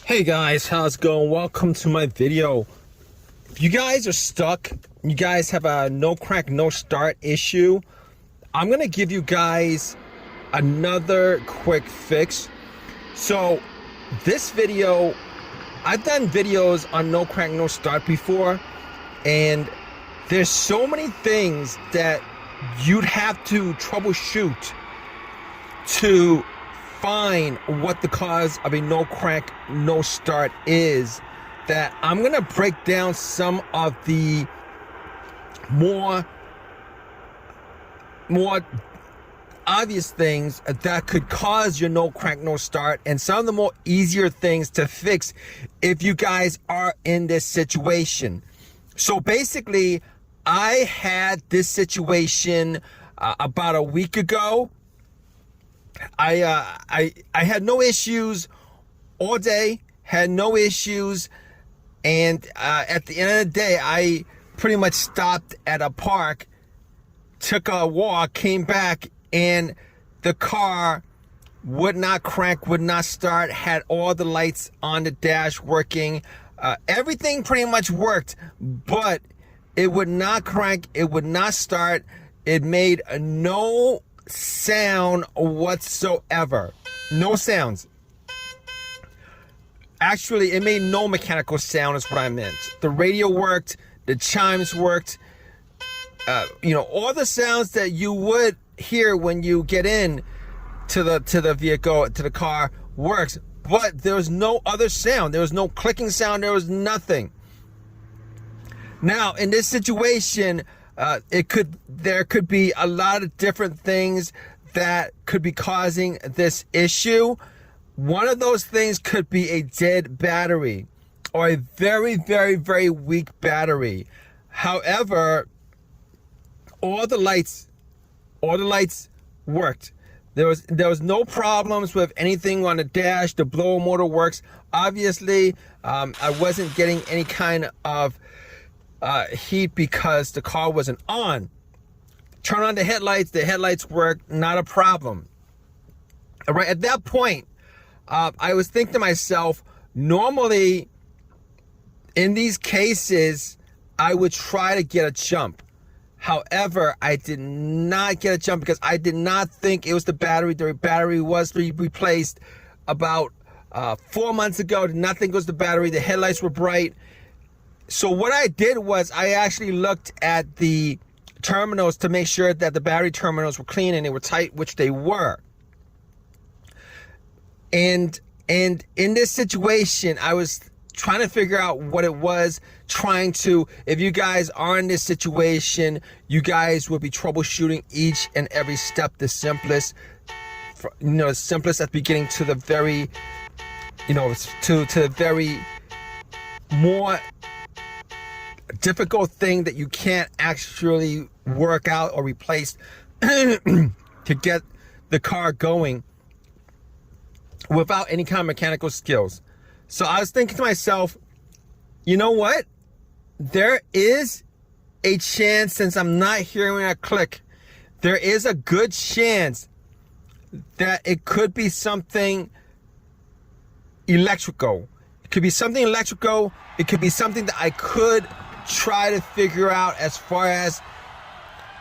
Hey guys, how's it going? Welcome to my video. If you guys are stuck, you guys have a no crank, no start issue, I'm gonna give you guys another quick fix. So this video, I've done videos on no crank, no start before, and there's so many things that you'd have to troubleshoot to find what the cause of a no crank, no start is, that I'm gonna break down some of the more obvious things that could cause your no crank, no start, and some of the more easier things to fix if you guys are in this situation. So basically, I had this situation about a week ago. I had no issues all day, had no issues, and at the end of the day, I pretty much stopped at a park, took a walk, came back, and the car would not crank, would not start, had all the lights on the dash working. Everything pretty much worked, but it would not crank, it would not start. It made no sound whatsoever. No sounds. Actually, it made no mechanical sound is what I meant. The radio worked, the chimes worked, all the sounds that you would hear when you get in to the vehicle, to the car, works, but there was no other sound. There was no clicking sound. There was nothing. Now, in this situation, there could be a lot of different things that could be causing this issue. One of those things could be a dead battery or a very, very, very weak battery. However, all the lights worked. There was no problems with anything on the dash. The blower motor works. Obviously, I wasn't getting any kind of heat because the car wasn't on. Turn on the headlights work, not a problem. All right, at that point, I was thinking to myself, normally in these cases, I would try to get a jump. However, I did not get a jump because I did not think it was the battery. The battery was replaced about 4 months ago. Did not think it was the battery. The headlights were bright. So what I did was I actually looked at the terminals to make sure that the battery terminals were clean and they were tight, which they were. And in this situation, I was trying to figure out what it was, if you guys are in this situation, you guys will be troubleshooting each and every step, the simplest at the beginning to the very, to the very more difficult thing that you can't actually work out or replace to get the car going without any kind of mechanical skills. So I was thinking to myself, you know what? There is a chance, since I'm not hearing a click, there is a good chance that it could be something electrical. It could be something electrical. It could be something that I could try to figure out as far as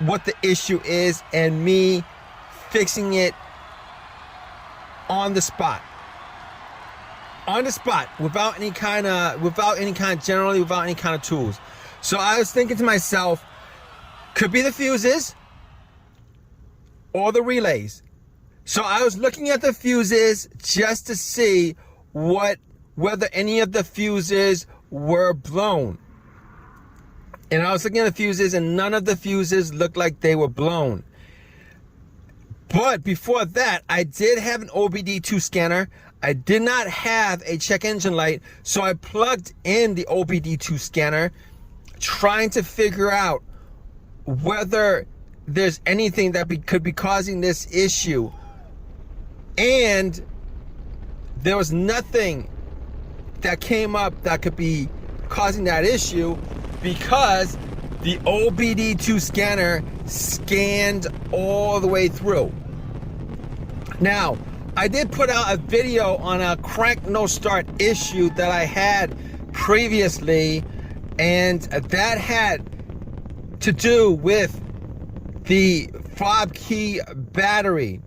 what the issue is and me fixing it on the spot. Without any kind of tools. So I was thinking to myself, could be the fuses or the relays. So I was looking at the fuses just to see whether any of the fuses were blown. And I was looking at the fuses and none of the fuses looked like they were blown. But before that, I did have an OBD2 scanner. I did not have a check engine light, so I plugged in the OBD2 scanner, trying to figure out whether there's anything that could be causing this issue. And there was nothing that came up that could be causing that issue because the OBD2 scanner scanned all the way through. Now, I did put out a video on a crank no start issue that I had previously, and that had to do with the fob key battery.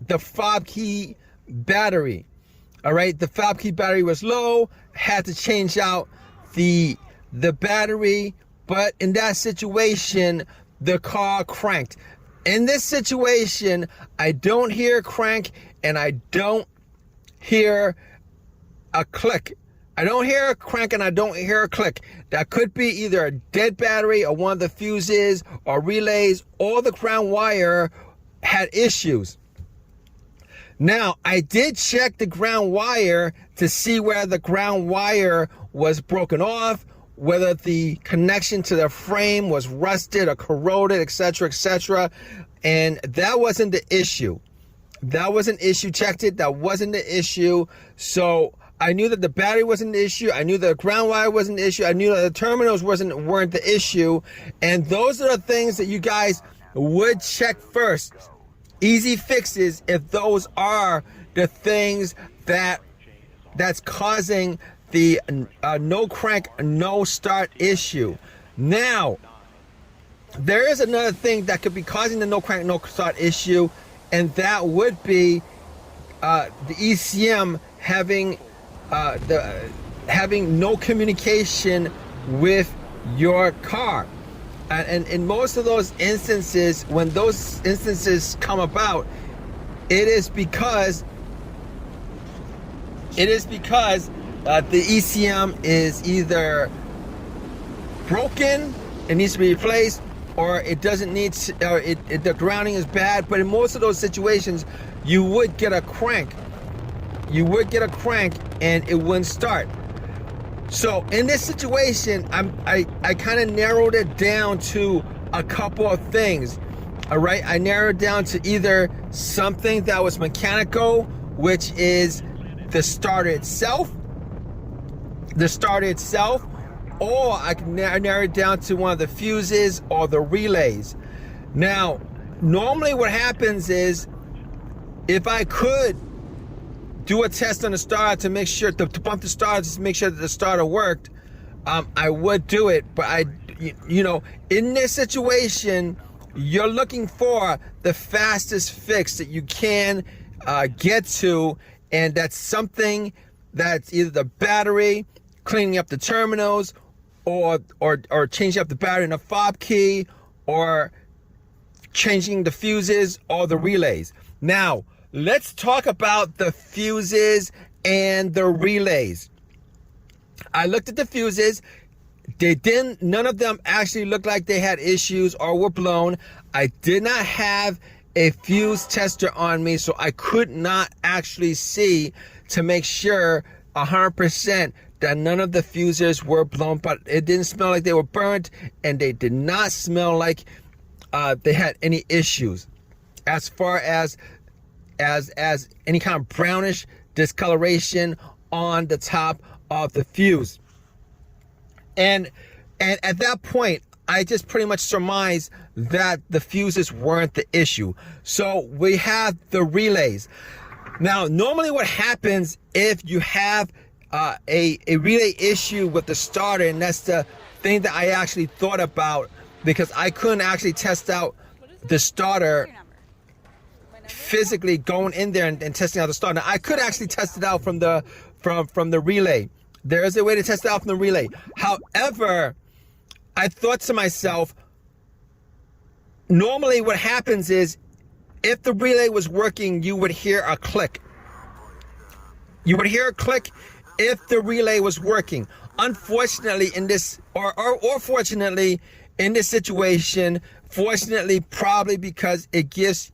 The fob key battery. All right, the fob key battery was low, had to change out the battery, but in that situation, the car cranked. In this situation, I don't hear a crank and I don't hear a click. I don't hear a crank and I don't hear a click. That could be either a dead battery or one of the fuses or relays, or the ground wire had issues. Now, I did check the ground wire to see where the ground wire was broken off, whether the connection to the frame was rusted or corroded, etc., and that wasn't the issue. That was an issue. Checked it. That wasn't the issue. So I knew that the battery wasn't the issue. I knew the ground wire wasn't the issue. I knew that the terminals weren't the issue. And those are the things that you guys would check first. Easy fixes if those are the things that's causing the no crank, no start issue. Now, there is another thing that could be causing the no crank, no start issue, and that would be the ECM having no communication with your car. And in most of those instances, when those instances come about, it is because the ECM is either broken, it needs to be replaced, or it doesn't need to, or the grounding is bad. But in most of those situations, you would get a crank. You would get a crank and it wouldn't start. So in this situation, I kind of narrowed it down to a couple of things. All right, I narrowed it down to either something that was mechanical, which is the starter itself, or I can narrow it down to one of the fuses or the relays. Now, normally what happens is, if I could do a test on the starter to make sure to pump the starter to make sure that the starter worked, I would do it. But in this situation, you're looking for the fastest fix that you can get to, and that's something that's either the battery, cleaning up the terminals, or changing up the battery in a fob key, or changing the fuses or the relays. Now, let's talk about the fuses and the relays. I looked at the fuses. None of them actually looked like they had issues or were blown. I did not have a fuse tester on me, so I could not actually see to make sure 100% that none of the fuses were blown, but it didn't smell like they were burnt, and they did not smell like they had any issues as far as any kind of brownish discoloration on the top of the fuse. And at that point, I just pretty much surmised that the fuses weren't the issue. So we have the relays. Now, normally what happens if you have a relay issue with the starter, and that's the thing that I actually thought about, because I couldn't actually test out the starter physically going in there and testing out the starter. Now, I could actually test it out from the relay. There is a way to test it out from the relay. However, I thought to myself, normally what happens is, if the relay was working, you would hear a click. You would hear a click if the relay was working. Unfortunately, in this, or fortunately, in this situation, fortunately, probably because it gives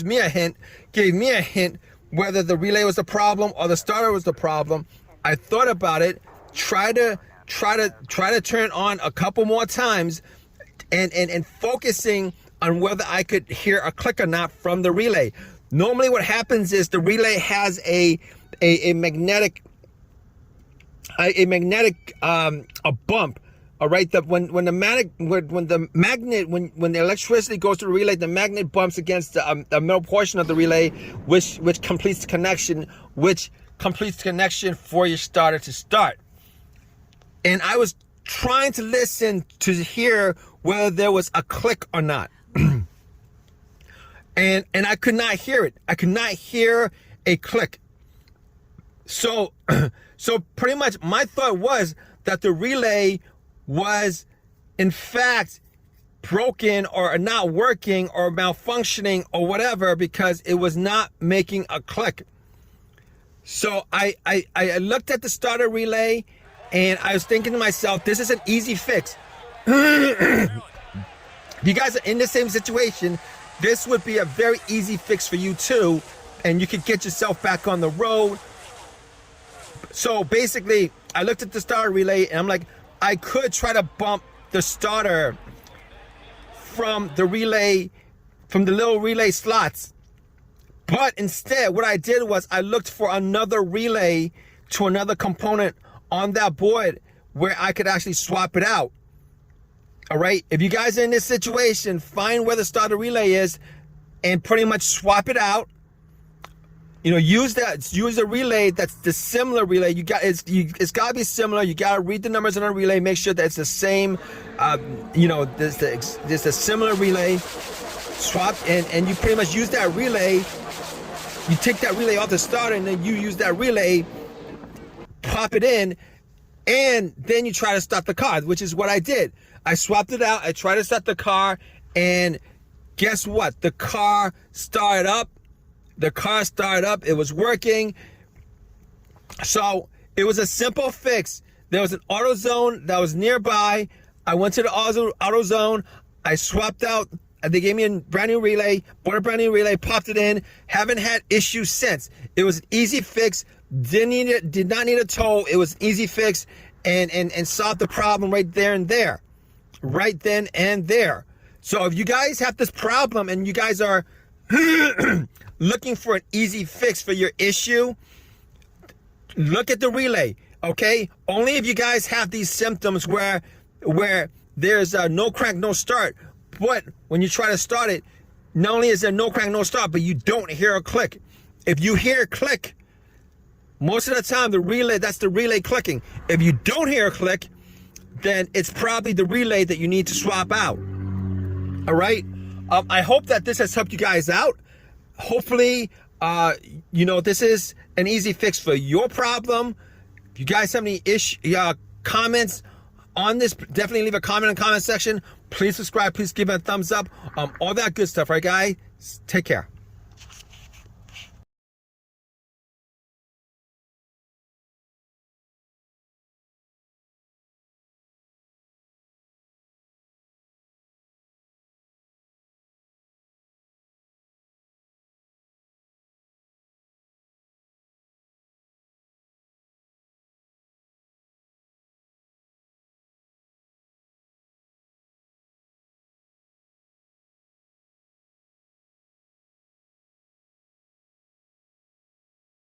me a hint, gave me a hint whether the relay was the problem or the starter was the problem. I thought about it, try to turn it on a couple more times, and focusing on whether I could hear a click or not from the relay. Normally what happens is the relay has a magnetic bump, All right, when the electricity goes to the relay, the magnet bumps against the middle portion of the relay, which completes the connection, for your starter to start. And I was trying to listen to hear whether there was a click or not, and I could not hear it. I could not hear a click. So pretty much my thought was that the relay was in fact broken or not working or malfunctioning or whatever, because it was not making a click. So I looked at the starter relay and I was thinking to myself, this is an easy fix. If you guys are in the same situation, this would be a very easy fix for you too, and you could get yourself back on the road. So basically, I looked at the starter relay and I'm like, I could try to bump the starter from the relay, from the little relay slots. But instead, what I did was I looked for another relay to another component on that board where I could actually swap it out. All right, if you guys are in this situation, find where the starter relay is and pretty much swap it out. You know, use a relay that's the similar relay. It's got to be similar. You got to read the numbers on a relay, make sure that it's the same. There's a similar relay. Swap and you pretty much use that relay. You take that relay off the starter and then you use that relay, pop it in, and then you try to start the car, which is what I did. I swapped it out. I tried to start the car, and guess what? The car started up. It was working. So it was a simple fix. There was an AutoZone that was nearby. I went to the AutoZone. I swapped out. They gave me a brand new relay, bought a brand new relay, popped it in. Haven't had issues since. It was an easy fix. Did not need a tow. It was an easy fix and solved the problem right there and there. Right then and there. So if you guys have this problem and you guys are looking for an easy fix for your issue, look at the relay, okay? Only if you guys have these symptoms where there's no crank, no start, but when you try to start it, not only is there no crank, no start, but you don't hear a click. If you hear a click, most of the time that's the relay clicking. If you don't hear a click, then it's probably the relay that you need to swap out. All right? I hope that this has helped you guys out. Hopefully, this is an easy fix for your problem. If you guys have any comments on this, definitely leave a comment in the comment section. Please subscribe. Please give it a thumbs up. All that good stuff, right, guys? Take care.